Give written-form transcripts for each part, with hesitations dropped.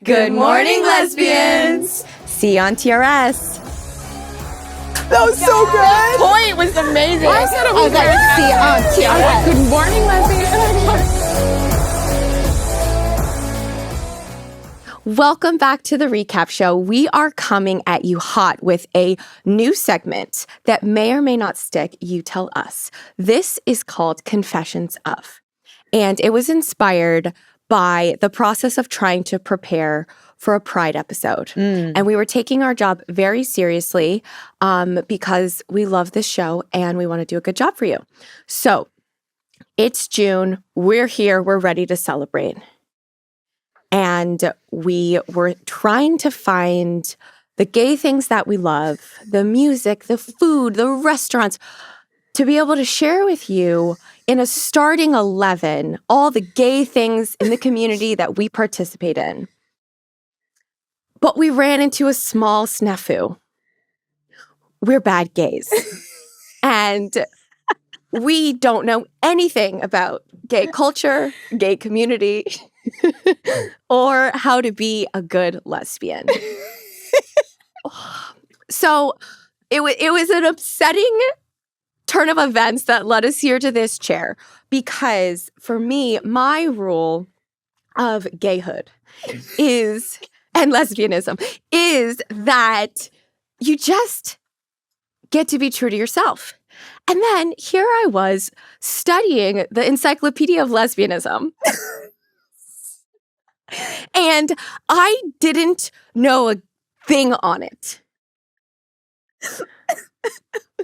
Good morning, lesbians! See you on TRS. That was so good. Point was amazing. I said it was like, see you on TRS. Good morning, lesbians. Welcome back to the recap show. We are coming at you hot with a new segment that may or may not stick. You tell us. This is called Confessions of. And it was inspired by the process of trying to prepare for a Pride episode. And we were taking our job very seriously because we love this show and we want to do a good job for you. So it's June. We're here. We're ready to celebrate. And we were trying to find the gay things that we love, the music, the food, the restaurants, to be able to share with you in a starting 11, all the gay things in the community that we participate in. But we ran into a small snafu. We're bad gays. And we don't know anything about gay culture, gay community, or how to be a good lesbian. So it was an upsetting turn of events that led us here to this chair, because for me, my rule of gayhood is, and lesbianism, is that you just get to be true to yourself. And then here I was studying the Encyclopedia of Lesbianism. And I didn't know a thing on it.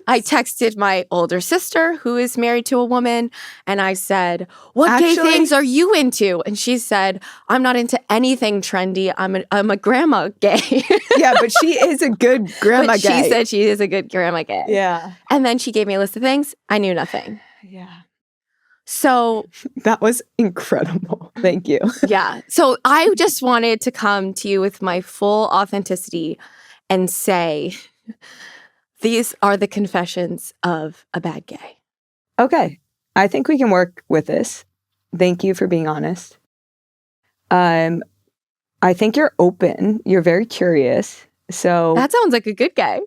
I texted my older sister, who is married to a woman, and I said, what gay things are you into? And she said, I'm not into anything trendy. I'm a grandma gay. Yeah, but she is a good grandma gay. She said she is a good grandma gay. Yeah. And then she gave me a list of things. I knew nothing. Yeah. So that was incredible. Thank you. Yeah. So I just wanted to come to you with my full authenticity and say, these are the confessions of a bad gay. Okay. I think we can work with this. Thank you for being honest. I think you're open. You're very curious. So that sounds like a good gay.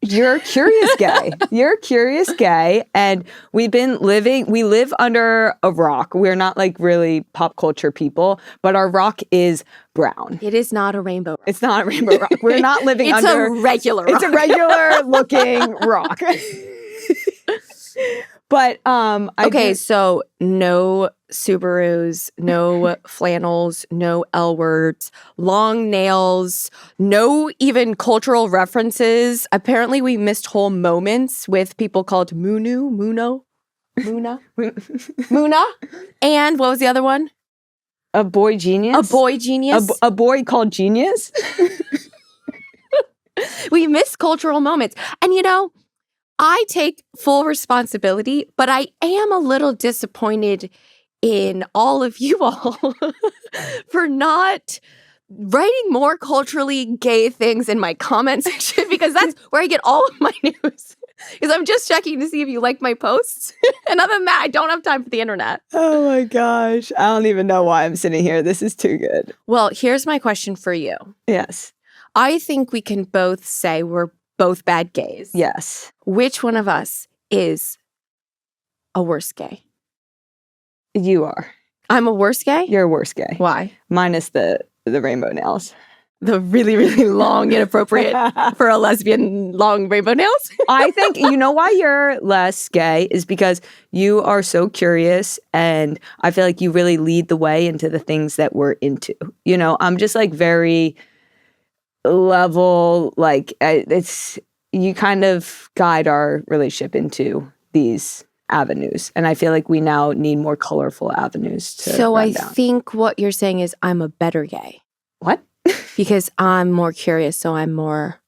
You're a curious gay. You're a curious gay. And we live under a rock. We're not like really pop culture people, but our rock is brown. It is not a rainbow rock. It's not a rainbow rock. We're not living it's under... It's a regular rock. It's a regular looking rock. But so no Subarus, no flannels, no L words, long nails, no even cultural references. Apparently we missed whole moments with people called Muna. And what was the other one? A boy genius. A boy genius. A boy called genius. We missed cultural moments. And I take full responsibility, but I am a little disappointed in all of you all for not writing more culturally gay things in my comment section, because that's where I get all of my news. Because I'm just checking to see if you like my posts. And other than that, I don't have time for the internet. Oh my gosh. I don't even know why I'm sitting here. This is too good. Well, here's my question for you. Yes. I think we can both say we're both bad gays. Yes. Which one of us is a worse gay? You are. I'm a worse gay? You're a worse gay. Why? Minus the rainbow nails. The really, really long, inappropriate for a lesbian long rainbow nails? I think, you know why you're less gay is because you are so curious, and I feel like you really lead the way into the things that we're into. I'm just like very level, like you kind of guide our relationship into these avenues. And I feel like we now need more colorful avenues to So run I down. think what you're saying is I'm a better gay. What? Because I'm more curious, so I'm more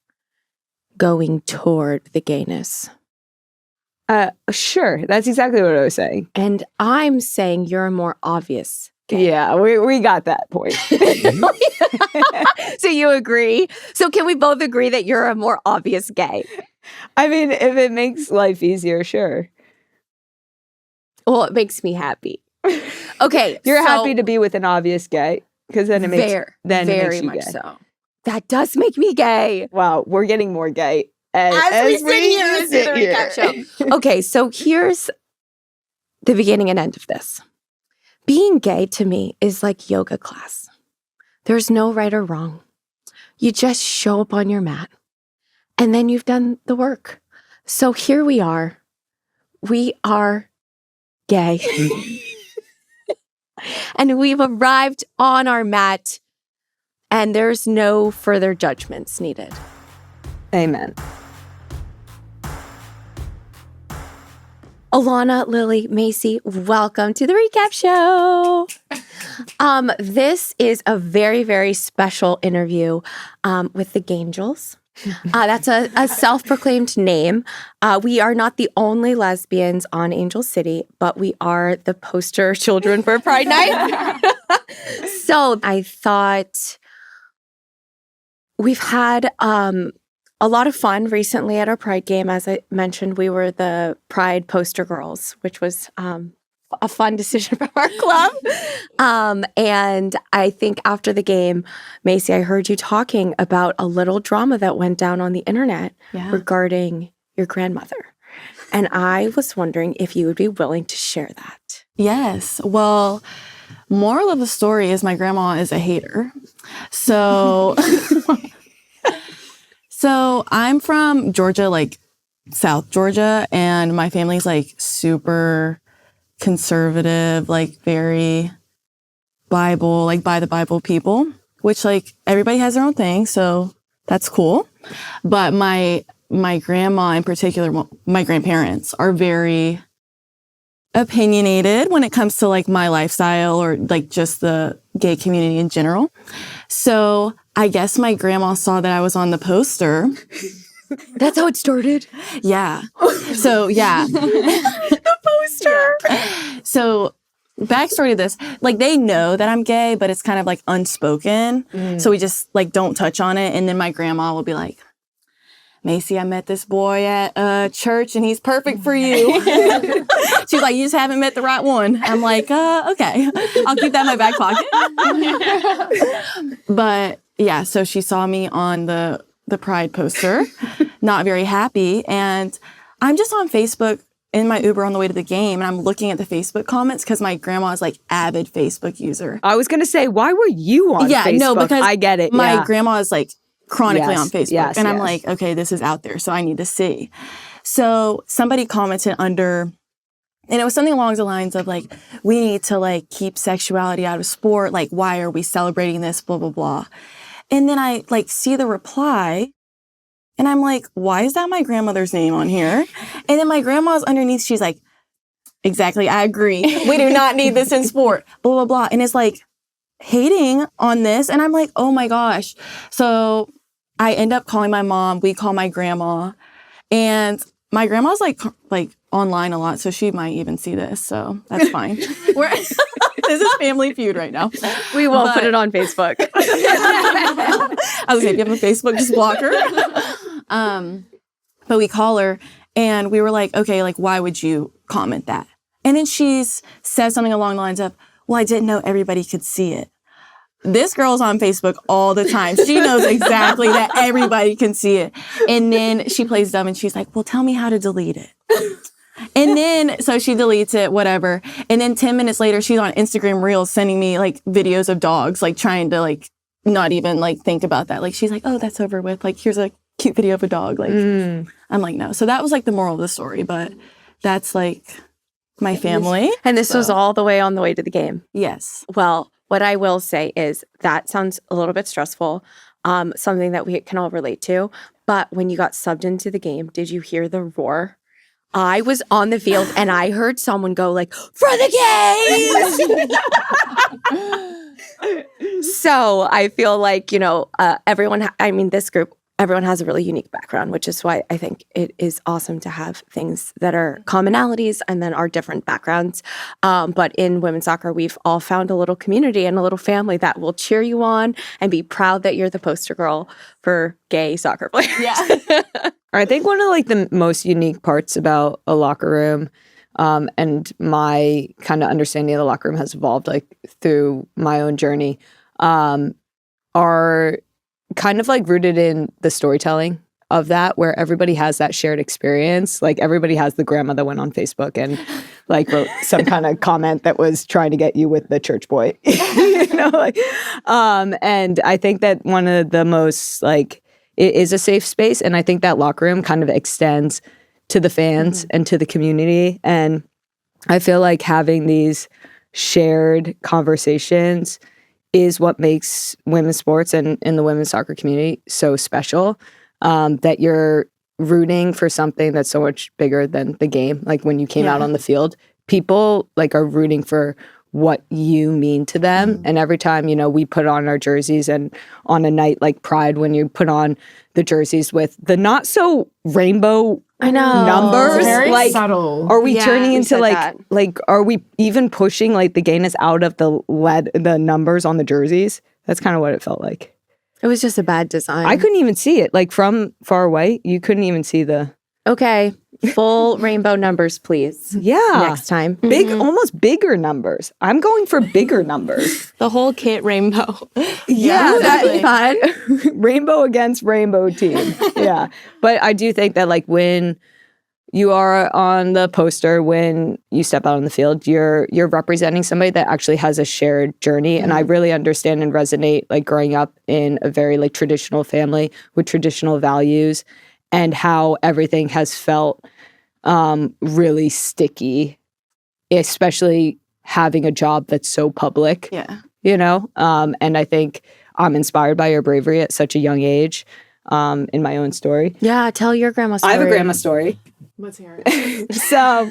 going toward the gayness. Sure. That's exactly what I was saying. And I'm saying you're a more obvious gay. Yeah, we got that point. So you agree? So can we both agree that you're a more obvious gay? I mean, if it makes life easier, sure. Well, it makes me happy. Okay. You're happy to be with an obvious gay? Because then it makes very you much gay. so. That does make me gay. Wow, we're getting more gay As we sit here and do the recap show. Okay, so here's the beginning and end of this. Being gay to me is like yoga class. There's no right or wrong. You just show up on your mat and then you've done the work. So here we are. We are gay. And we've arrived on our mat and there's no further judgments needed. Amen. Alanna, Lily, Macey, welcome to the recap show. This is a very, very special interview with the Gayngels. That's a self-proclaimed name. We are not the only lesbians on Angel City, but we are the poster children for Pride Night. So I thought we've had a lot of fun recently at our Pride game. As I mentioned, we were the Pride poster girls, which was a fun decision from our club. And I think after the game, Macey, I heard you talking about a little drama that went down on the internet regarding your grandmother. And I was wondering if you would be willing to share that. Yes. Well, moral of the story is my grandma is a hater. So... So I'm from Georgia, like South Georgia, and my family's like super conservative, like very Bible, like by the Bible people, which like everybody has their own thing. So that's cool. But my grandma in particular, my grandparents are very opinionated when it comes to like my lifestyle or like just the gay community in general. So I guess my grandma saw that I was on the poster. That's how it started? Yeah. So, yeah. The poster. Yeah. So, backstory to this, like they know that I'm gay, but it's kind of like unspoken. So we just like don't touch on it. And then my grandma will be like, Macey, I met this boy at church and he's perfect for you. She's like, you just haven't met the right one. I'm like, okay, I'll keep that in my back pocket. But yeah, so she saw me on the Pride poster, not very happy. And I'm just on Facebook in my Uber on the way to the game and I'm looking at the Facebook comments because my grandma is like avid Facebook user. I was going to say, why were you on Facebook? No, because I get it. My grandma is like chronically on Facebook. Yes, and I'm like, okay, this is out there, so I need to see. So somebody commented under, and it was something along the lines of like, we need to like keep sexuality out of sport. Like, why are we celebrating this? Blah, blah, blah. And then I like see the reply and I'm like, why is that my grandmother's name on here? And then my grandma's underneath, she's like, exactly, I agree. We do not need this in sport. Blah, blah, blah. And it's like hating on this. And I'm like, oh my gosh. So I end up calling my mom. We call my grandma. And my grandma's like online a lot, so she might even see this. So that's fine. This is Family Feud right now. We won't put it on Facebook. I was like, if you have a Facebook, just block her. But we call her and we were like, okay, like, why would you comment that? And then she says something along the lines of, well, I didn't know everybody could see it. This girl's on Facebook all the time. She knows exactly that everybody can see it. And then she plays dumb and she's like, well, tell me how to delete it. And then, so she deletes it, whatever. And then 10 minutes later, she's on Instagram Reels sending me like videos of dogs, like trying to like not even like think about that. Like she's like, oh, that's over with. Like, here's a cute video of a dog. Like, I'm like, no. So that was like the moral of the story, but that's like my family. And this was all the way on the way to the game. Yes. Well, what I will say is that sounds a little bit stressful, something that we can all relate to. But when you got subbed into the game, did you hear the roar? I was on the field and I heard someone go like, for the gays! So I feel like, everyone, this group, everyone has a really unique background, which is why I think it is awesome to have things that are commonalities and then our different backgrounds. But in women's soccer, we've all found a little community and a little family that will cheer you on and be proud that you're the poster girl for gay soccer players. Yeah. I think one of like the most unique parts about a locker room, and my kind of understanding of the locker room has evolved like through my own journey, are kind of like rooted in the storytelling of that, where everybody has that shared experience. Like everybody has the grandma that went on Facebook and like wrote some kind of comment that was trying to get you with the church boy, and I think that one of the most like, it is a safe space. And I think that locker room kind of extends to the fans and to the community. And I feel like having these shared conversations is what makes women's sports and in the women's soccer community so special. That you're rooting for something that's so much bigger than the game. Like when you came out on the field, people like are rooting for what you mean to them. And every time, we put on our jerseys, and on a night like Pride, when you put on the jerseys with the not so rainbow numbers, It's very like subtle. are we Yeah, turning we into said like that. like are we even pushing like the gayness out of the numbers on the jerseys? That's kind of what it felt like. It was just a bad design. I couldn't even see it. Like from far away, you couldn't even see the Okay, full rainbow numbers, please. Next time. big, almost bigger numbers. I'm going for bigger numbers. The whole kit rainbow. Yeah, That'd be fun. rainbow against rainbow team. Yeah, but I do think that like when you are on the poster, when you step out on the field, you're representing somebody that actually has a shared journey. And I really understand and resonate like growing up in a very like traditional family with traditional values, and how everything has felt really sticky, especially having a job that's so public. Yeah. And I think I'm inspired by your bravery at such a young age in my own story. Yeah, tell your grandma story. I have a grandma story. Let's hear it. So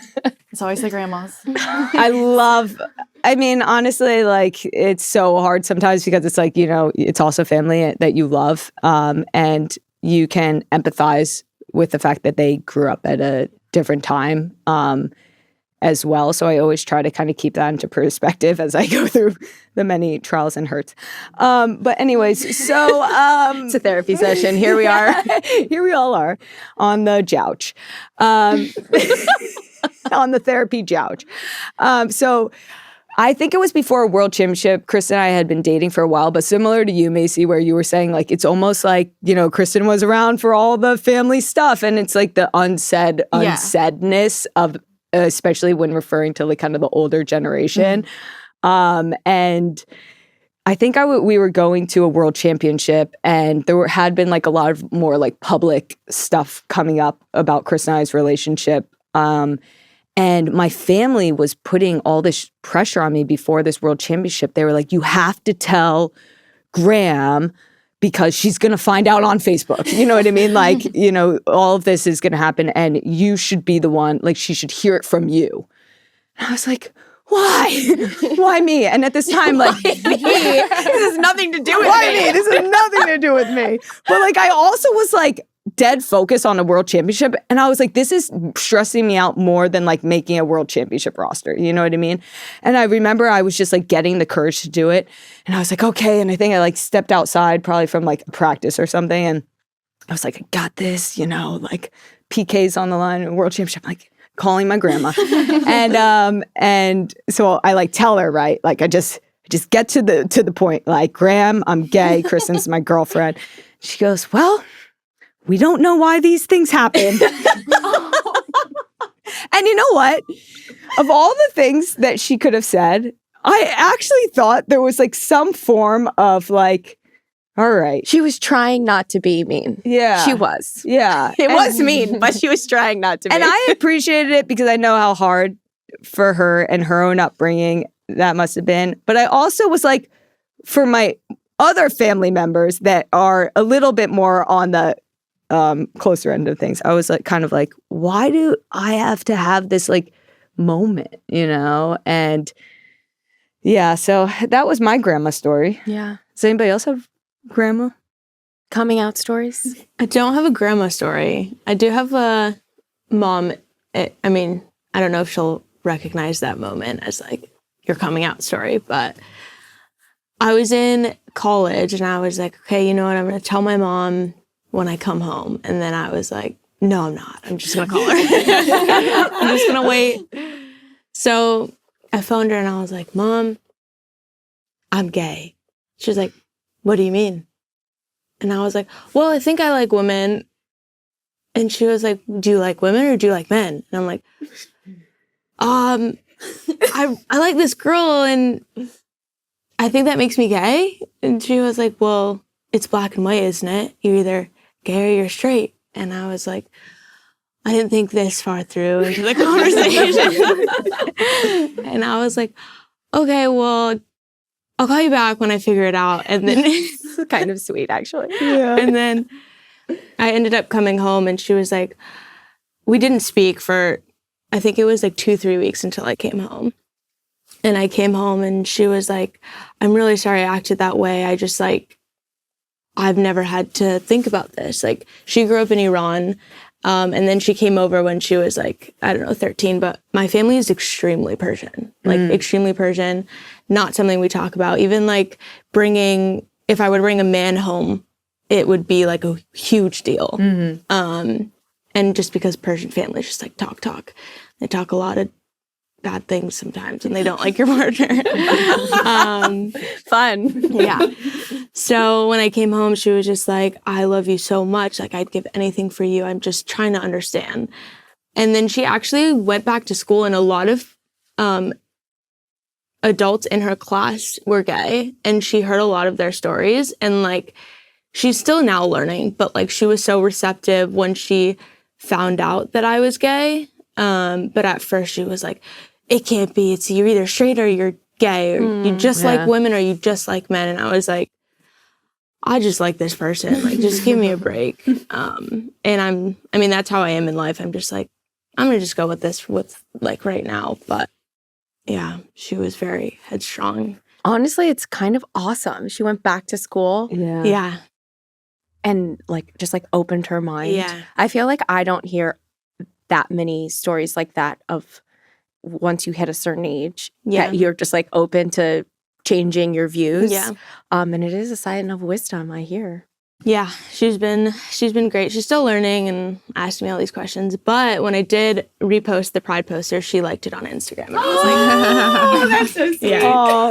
It's always the grandmas. I mean, honestly, like it's so hard sometimes because it's like, it's also family that you love. And you can empathize with the fact that they grew up at a different time as well. So I always try to kind of keep that into perspective as I go through the many trials and hurts. But anyways, so It's a therapy session. Here we are. here we all are on the jouch, on the therapy jouch. So I think it was before a world championship. Christen and I had been dating for a while, but similar to you, Macey, where you were saying like, it's almost like, Christen was around for all the family stuff. And it's like the unsaidness of, especially when referring to like kind of the older generation. And I think we were going to a world championship, and there had been like a lot of more like public stuff coming up about Christen and I's relationship. And my family was putting all this pressure on me before this world championship. They were like, you have to tell Graham because she's going to find out on Facebook. You know what I mean? Like, all of this is going to happen, and you should be the one, like she should hear it from you. And I was like, why? Why me? And at this time, like, This has nothing to do with why me? This has nothing to do with me. But like, I also was like, dead focus on a world championship. And I was like, this is stressing me out more than like making a world championship roster. You know what I mean? And I remember I was just like getting the courage to do it. And I was like, okay. And I think I like stepped outside probably from like practice or something. And I was like, I got this, like PK's on the line in world championship. I'm like calling my grandma. and so I like tell her, right? Like I just get to the point, like, Graham, I'm gay. Kristen's my girlfriend. She goes, well, we don't know why these things happen. And you know what? Of all the things that she could have said, I actually thought there was like some form of like, all right. She was trying not to be mean. Yeah. She was. Yeah. It was mean, but she was trying not to be. And I appreciated it because I know how hard for her and her own upbringing that must have been. But I also was like, for my other family members that are a little bit more on the closer end of things, I was like, kind of like, why do I have to have this like moment, And yeah, so that was my grandma story. Yeah. Does anybody else have grandma? Coming out stories? I don't have a grandma story. I do have a mom. I don't know if she'll recognize that moment as like your coming out story, but I was in college and I was like, okay, you know what? I'm going to tell my mom when I come home. And then I was like, no, I'm not. I'm just going to call her. I'm just going to wait. So I phoned her and I was like, Mom, I'm gay. She was like, what do you mean? And I was like, well, I think I like women. And she was like, do you like women or do you like men? And I'm like, I like this girl and I think that makes me gay. And she was like, well, it's black and white, isn't it? You're either gay or you're straight. And I was like, I didn't think this far through into the conversation. And I was like, okay, well, I'll call you back when I figure it out. And then This is kind of sweet, actually. Yeah. and then I ended up coming home and she was like, we didn't speak for, I think it was like 2-3 weeks until I came home. And I came home and she was like, I'm really sorry I acted that way. I just like, I've never had to think about this. Like, she grew up in Iran. And then she came over when she was like, I don't know, 13. But my family is extremely Persian, like extremely Persian. Not something we talk about. Even like if I would bring a man home, it would be like a huge deal. And just because Persian families just like talk. They talk a lot of bad things sometimes and they don't like your partner. Fun. Yeah. So when I came home, she was just like, I love you so much. Like, I'd give anything for you. I'm just trying to understand. And then she actually went back to school and a lot of adults in her class were gay and she heard a lot of their stories. And like, she's still now learning, but like, she was so receptive when she found out that I was gay. But at first she was like, it can't be. It's you're either straight or you're gay, or you just like women or you just like men. And I was like, I just like this person. Like, just give me a break. And I mean, that's how I am in life. I'm just like, I'm gonna just go with this with like right now. But yeah, she was very headstrong. Honestly, it's kind of awesome. She went back to school Yeah. and like just like opened her mind. Yeah. I feel like I don't hear that many stories like that of once you hit a certain age that you're just like open to changing your views. Yeah. And it is a sign of wisdom, I hear. Yeah, she's been great. She's still learning and asking me all these questions. But when I did repost the Pride poster, she liked it on Instagram. And I was like, Oh, that's so sweet. yeah. Oh,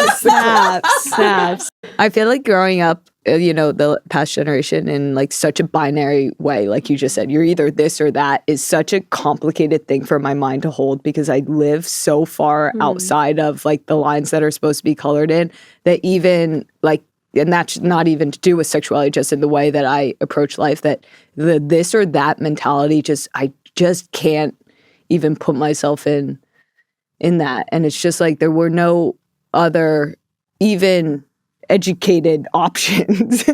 snaps. I feel like growing up, the past generation in like such a binary way, like you just said, you're either this or that, is such a complicated thing for my mind to hold because I live so far outside of like the lines that are supposed to be colored in that even like, and that's not even to do with sexuality, just in the way that I approach life, that the this or that mentality I just can't even put myself in that. And it's just like there were no other even educated options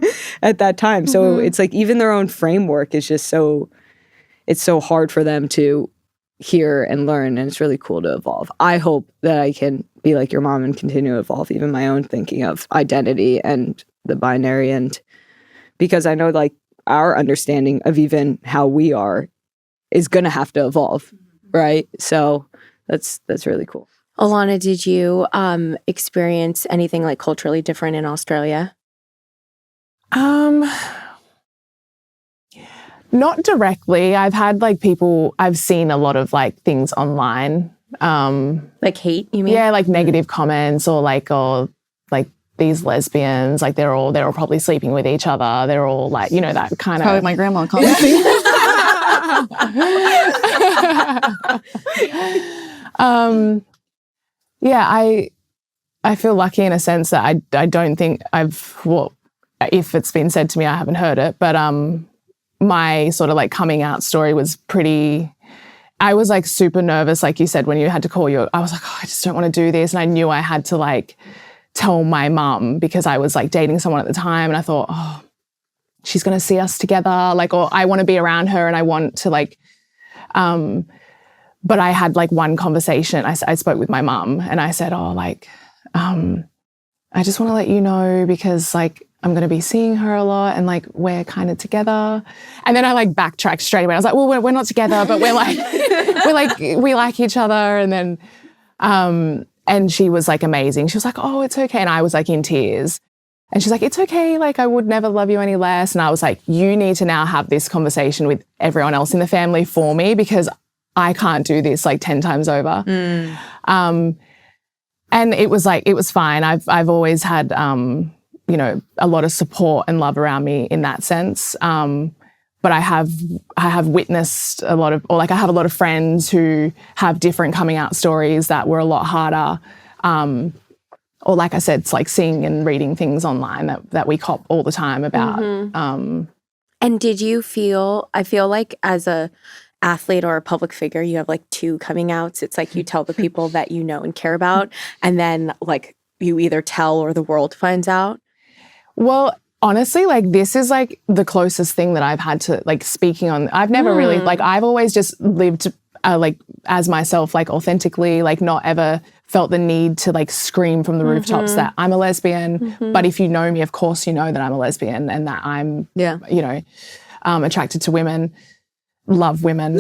at that time. So it's like even their own framework is just it's so hard for them to hear and learn, and it's really cool to evolve. I hope that I can be like your mom and continue to evolve even my own thinking of identity and the binary, and because I know like our understanding of even how we are is going to have to evolve, right? So that's really cool. Alanna, did you experience anything like culturally different in Australia? Not directly. I've had like I've seen a lot of like things online. Like hate, you mean? Yeah, like negative comments or these lesbians, like they're all probably sleeping with each other. They're all like, that kind Probably of. my grandma commenting. Yeah, I feel lucky in a sense that I don't think if it's been said to me, I haven't heard it, but my sort of like coming out story was I was like super nervous, like you said, when you had to call I was like, I just don't want to do this. And I knew I had to like tell my mum because I was like dating someone at the time. And I thought, she's going to see us together. Like, or I want to be around her and I want to like, but I had like one conversation. I spoke with my mum and I said, I just want to let you know because like, I'm going to be seeing her a lot and like we're kind of together. And then I like backtracked straight away. I was like, well, we're not together, but we're like, we like each other. And then, and she was like amazing. She was like, oh, it's okay. And I was like in tears. And she's like, it's okay. Like I would never love you any less. And I was like, you need to now have this conversation with everyone else in the family for me because I can't do this like 10 times over. And it was fine. I've always had, you know, a lot of support and love around me in that sense. But I have witnessed a lot of, or like I have a lot of friends who have different coming out stories that were a lot harder. Or like I said, it's like seeing and reading things online that we cop all the time about. And did you feel, I feel like as a athlete or a public figure, you have like two coming outs. It's like you tell the people that you know and care about, and then like you either tell or the world finds out. Well, honestly, like this is like the closest thing that I've had to like speaking on. I've never really, like I've always just lived like as myself, like authentically, like not ever felt the need to like scream from the rooftops that I'm a lesbian. But if you know me, of course, you know that I'm a lesbian and that I'm, you know, attracted to women, love women.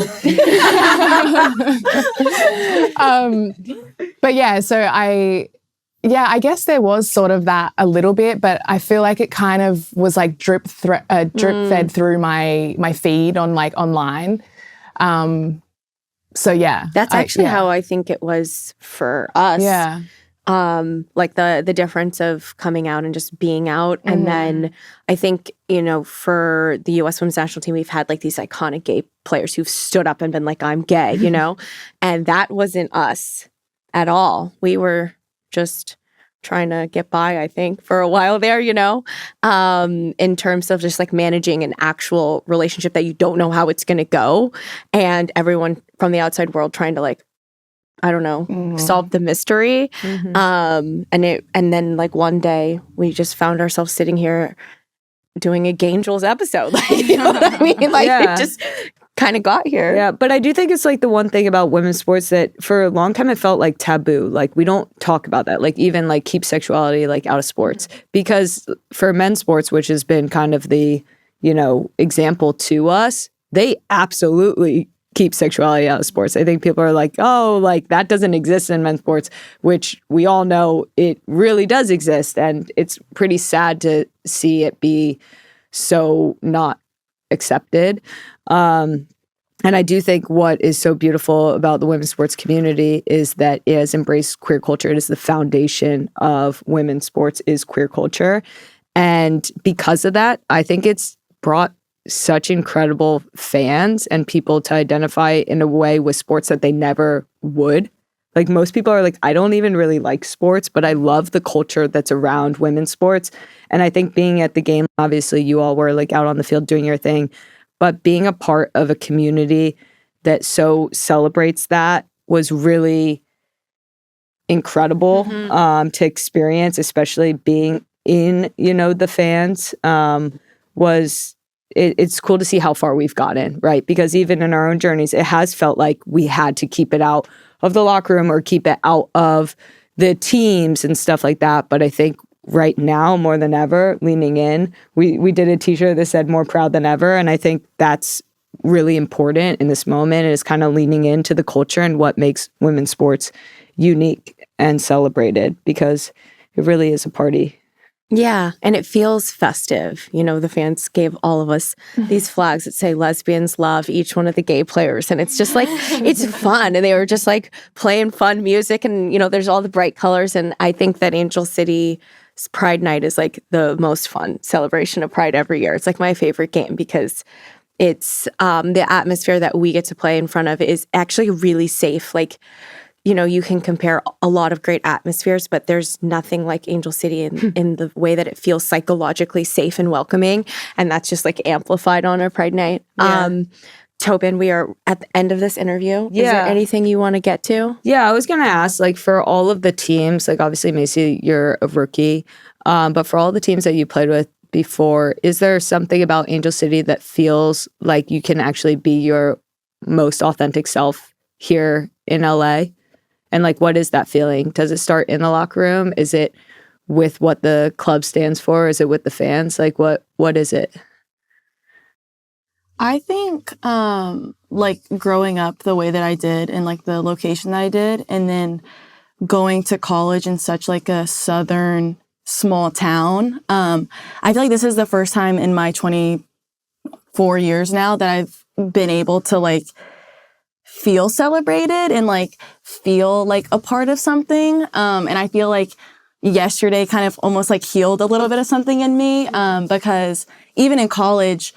But yeah, so I guess there was sort of that a little bit, but I feel like it kind of was like drip fed through my feed on like online. So yeah, that's actually how I think it was for us. Yeah. Like the difference of coming out and just being out. And then I think, you know, for the U.S. women's national team, we've had like these iconic gay players who've stood up and been like, I'm gay, you know, and that wasn't us at all. We were just trying to get by, I think, for a while there, you know, in terms of just like managing an actual relationship that you don't know how it's going to go. And everyone from the outside world trying to like, I don't know, solve the mystery. And then like one day we just found ourselves sitting here doing a Gayngels episode. Like, you know what I mean? Like it just kind of got here. Yeah, but I do think it's like the one thing about women's sports that for a long time it felt like taboo. Like we don't talk about that. Like even like keep sexuality like out of sports. Because for men's sports, which has been kind of the, you know, example to us, they absolutely keep sexuality out of sports. I think people are like, oh, like that doesn't exist in men's sports, which we all know it really does exist. And it's pretty sad to see it be so not accepted. And I do think what is so beautiful about the women's sports community is that it has embraced queer culture. It is the foundation of women's sports is queer culture. And because of that, I think it's brought such incredible fans and people to identify in a way with sports that they never would. Like most people are like, I don't even really like sports, but I love the culture that's around women's sports. And I think being at the game, obviously you all were like out on the field doing your thing, but being a part of a community that so celebrates that was really incredible to experience, especially being in, you know, the fans it's cool to see how far we've gotten, right? Because even in our own journeys, it has felt like we had to keep it out of the locker room or keep it out of the teams and stuff like that. But I think right now, more than ever, leaning in, we did a t-shirt that said more proud than ever. And I think that's really important in this moment, is kind of leaning into the culture and what makes women's sports unique and celebrated, because it really is a party. Yeah, and it feels festive. You know, the fans gave all of us these flags that say lesbians love each one of the gay players. And it's just like, it's fun. And they were just like playing fun music and, you know, there's all the bright colors. And I think that Angel City's Pride Night is like the most fun celebration of Pride every year. It's like my favorite game because it's the atmosphere that we get to play in front of is actually really safe. Like, you know, you can compare a lot of great atmospheres, but there's nothing like Angel City in the way that it feels psychologically safe and welcoming. And that's just like amplified on our Pride Night. Yeah. Tobin, we are at the end of this interview. Yeah. Is there anything you want to get to? Yeah, I was going to ask, like for all of the teams, like obviously Macey, you're a rookie, but for all the teams that you played with before, is there something about Angel City that feels like you can actually be your most authentic self here in LA? And like, what is that feeling? Does it start in the locker room? Is it with what the club stands for? Is it with the fans? Like, what is it? I think, like growing up the way that I did and like the location that I did, and then going to college in such like a southern small town. I feel like this is the first time in my 24 years now that I've been able to like feel celebrated and like feel like a part of something. And I feel like yesterday kind of almost like healed a little bit of something in me, because even in college,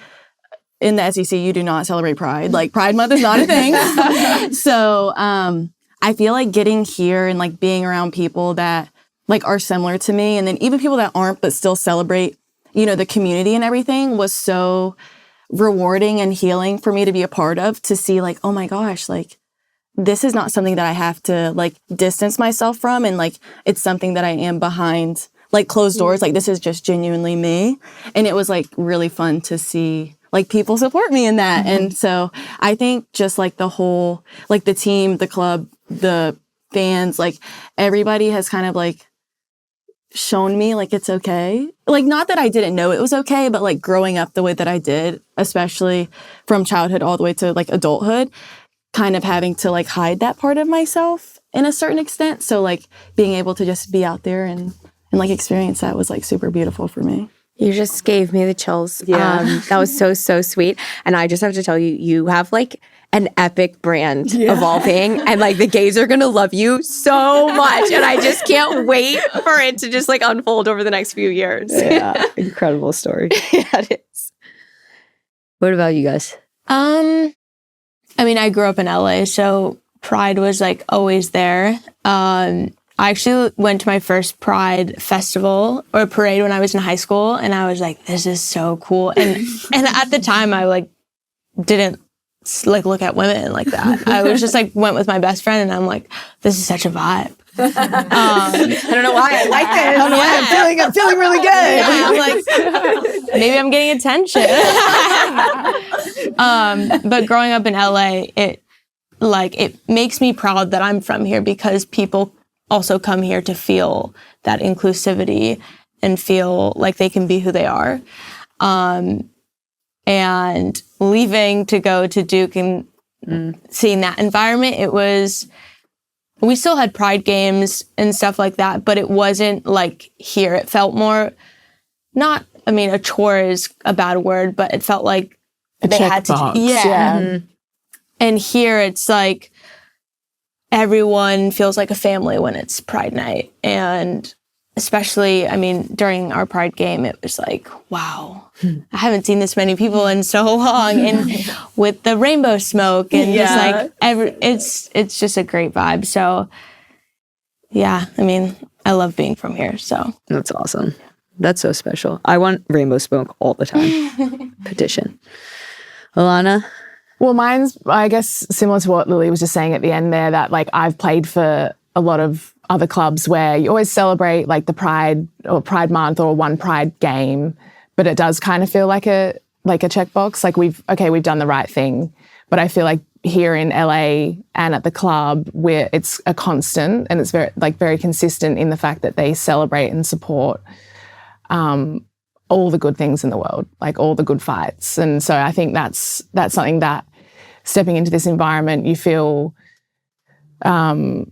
in the SEC, you do not celebrate Pride. Like, Pride Month is not a thing. So I feel like getting here and like being around people that like are similar to me, and then even people that aren't but still celebrate, you know, the community and everything, was so rewarding and healing for me to be a part of, to see like, oh my gosh, like this is not something that I have to like distance myself from, and like it's something that I am behind like closed doors. Like, this is just genuinely me. And it was like really fun to see like people support me in that. And so I think just like the whole, like the team, the club, the fans, like everybody has kind of like shown me like it's okay. Like, not that I didn't know it was okay, but like growing up the way that I did, especially from childhood all the way to like adulthood, kind of having to like hide that part of myself in a certain extent. So like being able to just be out there and like experience that was like super beautiful for me. You just gave me the chills. Yeah. That was so, so sweet. And I just have to tell you, you have like an epic brand evolving, and like the gays are going to love you so much. And I just can't wait for it to just like unfold over the next few years. Yeah, incredible story. Yeah, it is. What about you guys? I mean, I grew up in LA, so Pride was like always there. I actually went to my first Pride festival or parade when I was in high school, and I was like, this is so cool. And at the time I like didn't like look at women like that. I was just like went with my best friend, and I'm like, this is such a vibe. I don't know why I like this. I'm feeling really good. Yeah, I'm like, maybe I'm getting attention. But growing up in LA, it makes me proud that I'm from here, because people also come here to feel that inclusivity and feel like they can be who they are. And leaving to go to Duke and seeing that environment, we still had Pride games and stuff like that, but it wasn't like here. It felt more, a chore is a bad word, but it felt like they had to. Yeah. Mm-hmm. And here it's like everyone feels like a family when it's Pride night. And especially, during our Pride game, it was like, wow, I haven't seen this many people in so long. And with the rainbow smoke and just like, it's just a great vibe. So yeah, I love being from here, so. That's awesome. That's so special. I want rainbow smoke all the time. Petition. Alanna? Well, mine's, I guess, similar to what Lily was just saying at the end there, that like I've played for a lot of other clubs where you always celebrate like the Pride or Pride Month or one Pride game, but it does kind of feel like a checkbox. Like we've done the right thing, but I feel like here in LA and at the club where it's a constant and it's very consistent in the fact that they celebrate and support all the good things in the world, like all the good fights. And so I think that's something that stepping into this environment, you feel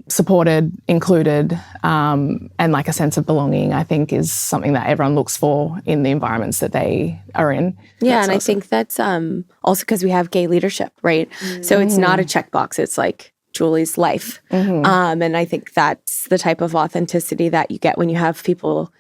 supported, included, and like a sense of belonging, I think is something that everyone looks for in the environments that they are in. Yeah, and awesome. I think that's also because we have gay leadership, right? Mm-hmm. So it's not a checkbox. It's like Julie's life. Mm-hmm. And I think that's the type of authenticity that you get when you have people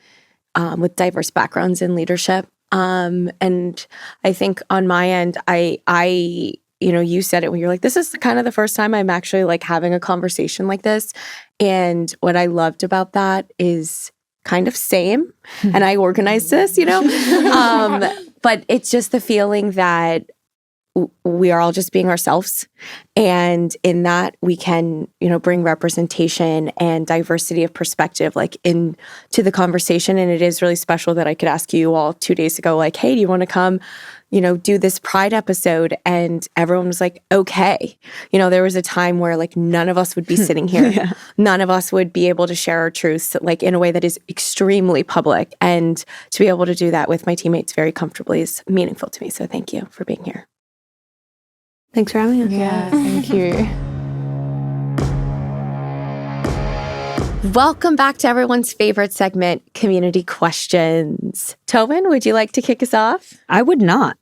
with diverse backgrounds in leadership. And I think on my end, I you said it when you're like, this is kind of the first time I'm actually like having a conversation like this. And what I loved about that is kind of same. And I organized this, but it's just the feeling that we are all just being ourselves. And in that we can, bring representation and diversity of perspective like into the conversation. And it is really special that I could ask you all 2 days ago, like, hey, do you want to come, do this Pride episode? And everyone was like, okay. There was a time where like none of us would be sitting here. Yeah. None of us would be able to share our truths like in a way that is extremely public. And to be able to do that with my teammates very comfortably is meaningful to me. So thank you for being here. Thanks for having us. Yeah, thank you. Welcome back to everyone's favorite segment, Community Questions. Tobin, would you like to kick us off? I would not.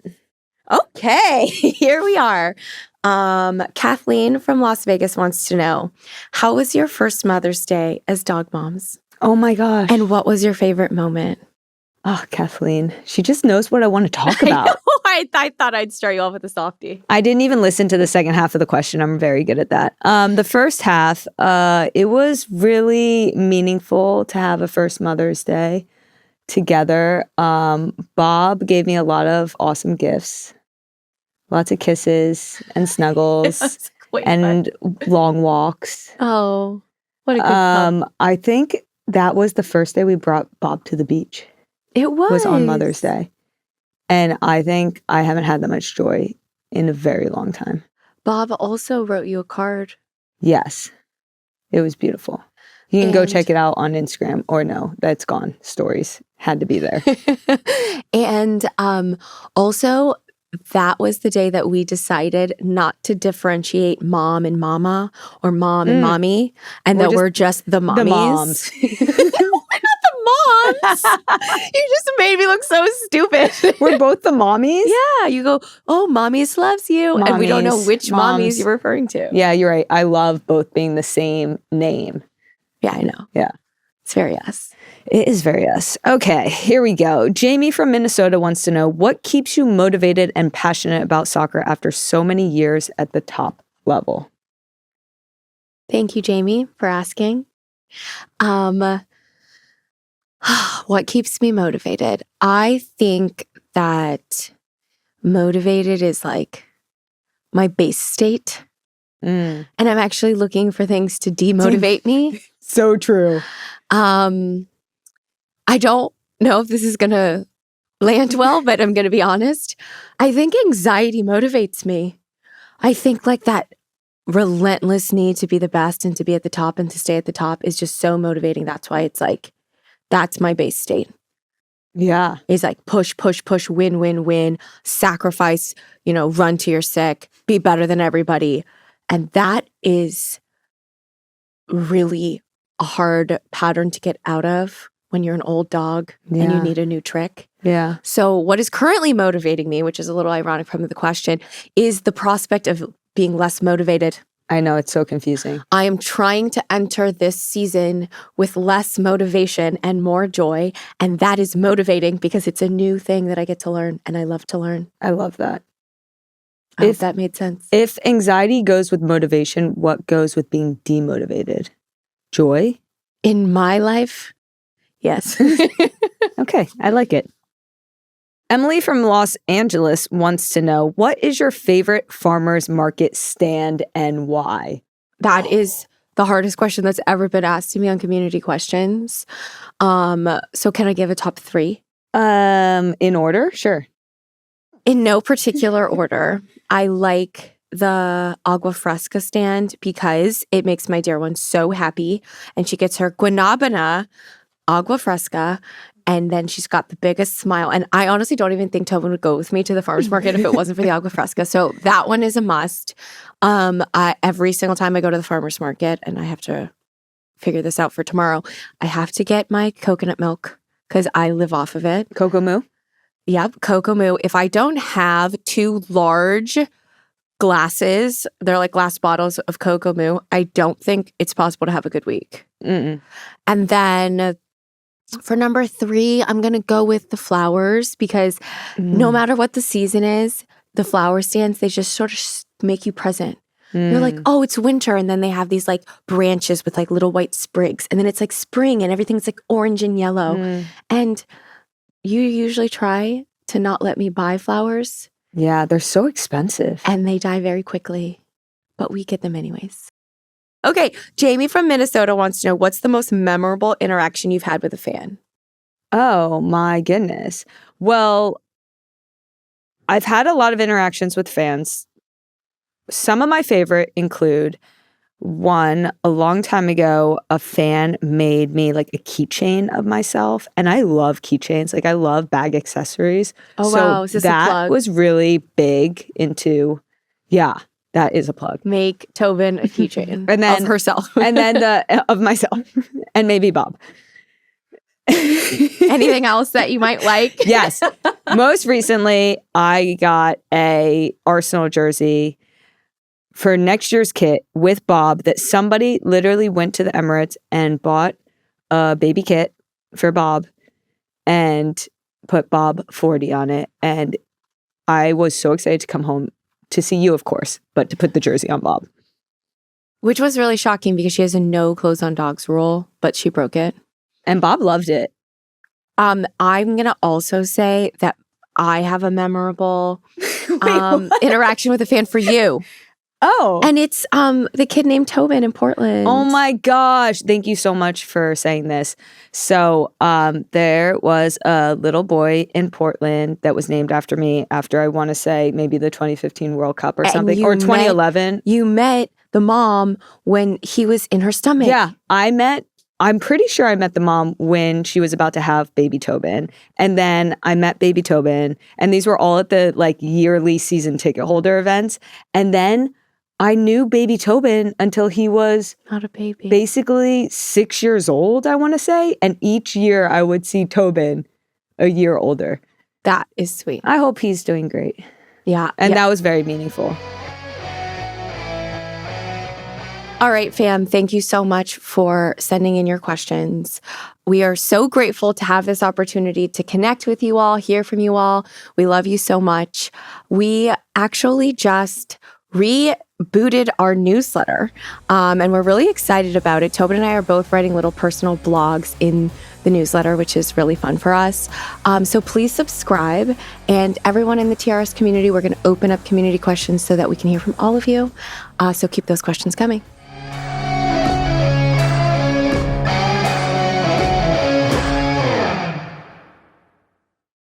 Okay, here we are. Kathleen from Las Vegas wants to know, how was your first Mother's Day as dog moms? Oh my gosh. And what was your favorite moment? Oh, Kathleen. She just knows what I want to talk about. I thought I'd start you off with a softie. I didn't even listen to the second half of the question. I'm very good at that. The first half, it was really meaningful to have a first Mother's Day together. Bob gave me a lot of awesome gifts, lots of kisses and snuggles and long walks. Oh, what a good pup. I think that was the first day we brought Bob to the beach. It was On Mother's Day. And I think I haven't had that much joy in a very long time. Bob also wrote you a card. Yes. It was beautiful. You can go And- check it out on Instagram, or no, that's gone. Stories had to be there. And also, that was the day that we decided not to differentiate mom and mama or mom and mommy, and that we're just the mommies. The moms. We're not the moms. You just made me look so stupid. We're both the mommies? Yeah, you go, oh, mommies loves you. And we don't know Mommies, which moms. mommies you're referring to. Yeah, you're right. I love both being the same name. Yeah, I know. Yeah. It's very us. It is very us. Okay, here we go. Jamie from Minnesota wants to know, what keeps you motivated and passionate about soccer after so many years at the top level? Thank you, Jamie, for asking. What keeps me motivated? I think that motivated is like my base state. Mm. And I'm actually looking for things to demotivate me. So true. I don't know if this is going to land well, but I'm going to be honest. I think anxiety motivates me. I think like that relentless need to be the best and to be at the top and to stay at the top is just so motivating. That's why it's like, that's my base state. Yeah. Is like push, win, win, win, sacrifice, run till you're sick, be better than everybody. And that is really a hard pattern to get out of when you're an old dog and you Yeah. need a new trick. Yeah. So what is currently motivating me, which is a little ironic from the question, is the prospect of being less motivated. I know, it's so confusing. I am trying to enter this season with less motivation and more joy. And that is motivating because it's a new thing that I get to learn and I love to learn. I love that. I hope If- that made sense. If anxiety goes with motivation, what goes with being demotivated? Joy? In my life, yes. Okay, I like it. Emily from Los Angeles wants to know, what is your favorite farmer's market stand and why? That is the hardest question that's ever been asked to me on Community Questions. So can I give a top 3? In order? Sure. In no particular order, I like the Agua Fresca stand because it makes my dear one so happy. And she gets her Guanabana Agua Fresca. And then she's got the biggest smile. And I honestly don't even think Tobin would go with me to the farmer's market if it wasn't for the Agua Fresca. So that one is a must. Every single time I go to the farmer's market, and I have to figure this out for tomorrow, I have to get my coconut milk because I live off of it. Cocoa Moo? Yep, Cocoa Moo. If I don't have 2 large glasses, they're like glass bottles of Cocoa Moo, I don't think it's possible to have a good week. Mm-mm. And then for number 3, I'm going to go with the flowers because no matter what the season is, the flower stands, they just sort of make you present. You're like, oh, it's winter. And then they have these like branches with like little white sprigs. And then it's like spring and everything's like orange and yellow. And you usually try to not let me buy flowers Yeah, they're so expensive. and they die very quickly, but we get them anyways. Okay, Jamie from Minnesota wants to know, what's the most memorable interaction you've had with a fan? Oh my goodness. Well, I've had a lot of interactions with fans. Some of my favorite include one, a long time ago, a fan made me like a keychain of myself. And I love keychains. Like I love bag accessories. Oh, So wow. Is this a that plug? was really big into, yeah, that is a plug. Make Tobin a keychain And then- of herself. And then of myself and maybe Bob. Anything else that you might like? Yes. Most recently, I got a Arsenal jersey for next year's kit with Bob that somebody literally went to the Emirates and bought a baby kit for Bob and put Bob 40 on it. And I was so excited to come home to see you, of course, but to put the jersey on Bob. Which was really shocking because she has a no clothes on dogs rule, but she broke it. And Bob loved it. I'm going to also say that I have a memorable interaction with a fan for you. Oh. And it's the kid named Tobin in Portland. Oh my gosh. Thank you so much for saying this. So there was a little boy in Portland that was named after me after, I want to say, maybe the 2015 World Cup or something, or 2011. You met the mom when he was in her stomach. Yeah, I'm pretty sure I met the mom when she was about to have baby Tobin. And then I met baby Tobin. And these were all at the like yearly season ticket holder events. And then I knew baby Tobin until he was not a baby, basically 6 years old, I want to say. And each year I would see Tobin a year older. That is sweet. I hope he's doing great. Yeah. And that was very meaningful. All right, fam, thank you so much for sending in your questions. We are so grateful to have this opportunity to connect with you all, hear from you all. We love you so much. We actually just rebooted our newsletter, and we're really excited about it. Tobin and I are both writing little personal blogs in the newsletter, which is really fun for us. So please subscribe. And everyone in the TRS community, we're going to open up community questions so that we can hear from all of you. So keep those questions coming.